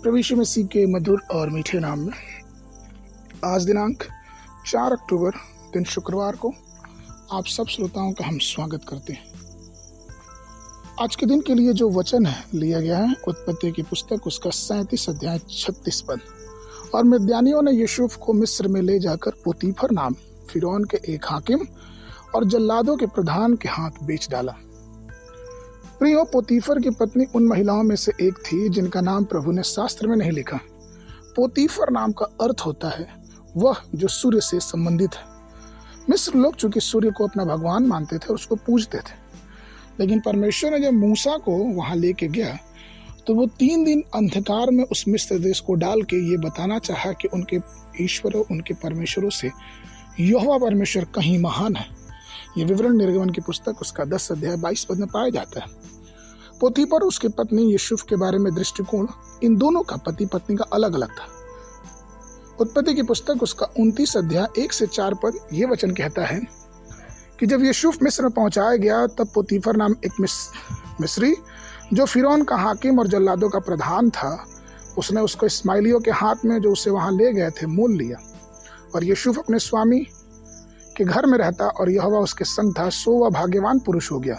प्रभु यीशु मसीह के मधुर और मीठे नाम में आज दिनांक 4 अक्टूबर दिन शुक्रवार को आप सब श्रोताओं का हम स्वागत करते हैं। आज के दिन के लिए जो वचन है लिया गया है उत्पत्ति की पुस्तक उसका 37 अध्याय 36 पद। और मिद्यानियों ने यूसुफ को मिस्र में ले जाकर पोतीफर नाम फिरौन के एक हाकिम और जल्लादों के प्रधान के हाथ बेच डाला। प्रियो, पोतीफर की पत्नी उन महिलाओं में से एक थी जिनका नाम प्रभु ने शास्त्र में नहीं लिखा। पोतीफर नाम का अर्थ होता है वह जो सूर्य से संबंधित है। मिस्र लोग चूंकि सूर्य को अपना भगवान मानते थे और उसको पूजते थे, लेकिन परमेश्वर ने जब मूसा को वहां लेके गया तो वो 3 दिन अंधकार में उस मिस्र देश को डाल के ये बताना चाहा कि उनके ईश्वरों उनके परमेश्वरों से यहोवा परमेश्वर कहीं महान है। ये विवरण निर्गमन की पुस्तक उसका 10 अध्याय 22 पद में पाया जाता है। पोतीफर उसकी पत्नी यूसुफ के बारे में दृष्टिकोण इन दोनों का पति पत्नी का अलग अलग था। उत्पत्ति की पुस्तक उसका 29 अध्याय 1 से 4 पद ये वचन कहता है कि जब यूसुफ मिस्र में पहुंचाया गया तब पोतीफर नाम एक मिस्री जो फिरौन का हाकिम और जल्लादों का प्रधान था, उसने उसको इस्माइलियों के हाथ में जो उसे वहां ले गए थे मोल लिया। और यूसुफ अपने स्वामी के घर में रहता और यहोवा उसके संग था, सो वह भाग्यवान पुरुष हो गया।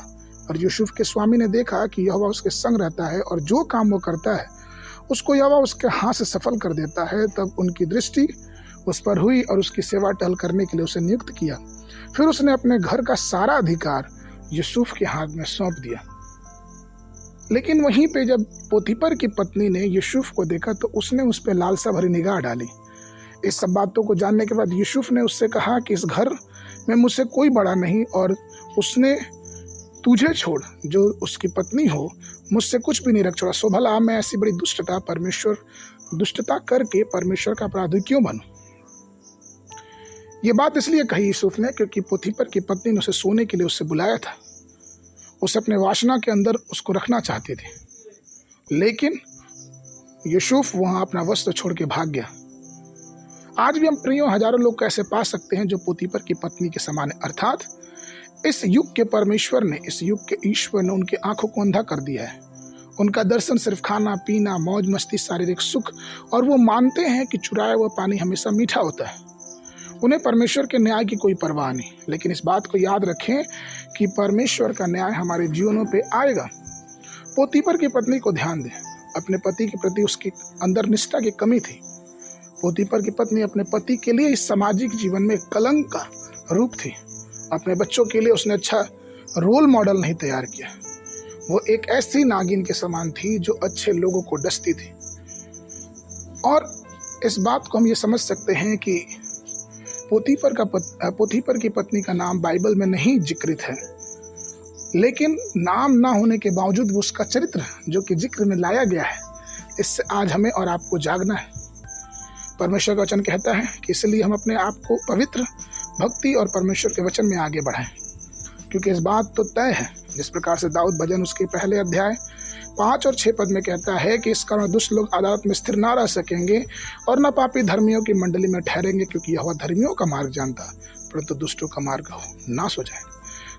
और यूसुफ के स्वामी ने देखा कि यहोवा उसके संग रहता है और जो काम वो करता है उसको यहोवा उसके हाथ से सफल कर देता है। तब उनकी दृष्टि उस पर हुई और उसकी सेवा टहल करने के लिए उसे नियुक्त किया। फिर उसने अपने घर का सारा अधिकार यूसुफ के हाथ में सौंप दिया। लेकिन वहीं पे जब पोतीफर की पत्नी ने यूसुफ को देखा तो उसने उस पर लालसा भरी निगाह डाली। इस सब बातों को जानने के बाद यूसुफ ने उससे कहा कि इस घर में मुझसे कोई बड़ा नहीं और उसने तुझे छोड़ जो उसकी पत्नी हो मुझसे कुछ भी नहीं रख छोड़ा। सो भला मैं ऐसी बड़ी दुष्टता करके परमेश्वर का अपराधी क्यों बनूं? ये बात इसलिए कही यूसुफ ने क्योंकि पोतीफर की पत्नी ने उसे सोने के लिए उससे बुलाया था। उसे अपने वासना के अंदर उसको रखना चाहती थी, लेकिन यूसुफ वहां अपना वस्त्र छोड़ के भाग गया। आज भी हम प्रियों हजारों लोग कैसे पा सकते हैं जो पोतीफर की पत्नी के समान है, अर्थात इस युग के परमेश्वर ने, इस युग के ईश्वर ने उनकी आंखों को अंधा कर दिया है। उनका दर्शन सिर्फ खाना पीना, मौज मस्ती, शारीरिक सुख, और वो मानते हैं कि चुराया हुआ पानी हमेशा मीठा होता है। उन्हें परमेश्वर के न्याय की कोई परवाह नहीं। लेकिन इस बात को याद रखें कि परमेश्वर का न्याय हमारे जीवनों पे आएगा। पोतीफर की पत्नी को ध्यान दें, अपने पति के प्रति उसके अंदर निष्ठा की कमी थी। पोतीफर की पत्नी अपने पति के लिए इस सामाजिक जीवन में कलंक का रूप थी। अपने बच्चों के लिए उसने अच्छा रोल मॉडल नहीं तैयार किया। वो एक ऐसी नागिन के समान थी जो अच्छे लोगों को डसती थी। और इस बात को हम ये समझ सकते हैं कि पोतीफर की पत्नी का नाम बाइबल में नहीं जिक्रित है, लेकिन नाम ना होने के बावजूद उसका चरित्र जो कि जिक्र में लाया गया है, इससे आज हमें और आपको जागना है। परमेश्वर का वचन कहता है कि इसलिए हम अपने आप को पवित्र, भक्ति और परमेश्वर के वचन में आगे बढ़ाएं, क्योंकि इस बात तो तय है जिस प्रकार से दाऊद भजन उसके पहले अध्याय 5 और 6 पद में कहता है कि इस कारण दुष्ट लोग अदालत में स्थिर ना रह सकेंगे और न पापी धर्मियों की मंडली में ठहरेंगे, क्योंकि यहोवा धर्मियों का मार्ग जानता परंतु दुष्टों का मार्ग नाश हो जाए।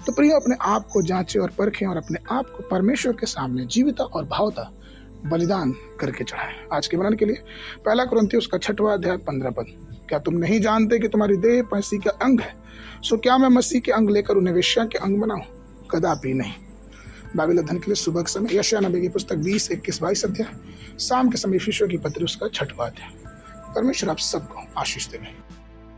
तो प्रिय, अपने आप को जांचें और परखें और अपने आप को परमेश्वर के सामने जीविता और भावता बलिदान करके चढ़ाएं। आज के वर्णन के लिए 1 कुरिन्थियों उसका 6वां अध्याय 15 पद। क्या तुम नहीं जानते कि तुम्हारी देह मसीह का अंग है? सो क्या मैं मसीह के अंग लेकर उन्हें वेश्या के अंग बनाऊं? कदापि नहीं। बाइबल अध्ययन के लिए सुबह के समय यशायाह नबी की पुस्तक 20, 21, 22 अध्याय, शाम के समय यीशु की पत्री उसका 6वां अध्याय। परमेश्वर आप सबको आशीष देवे।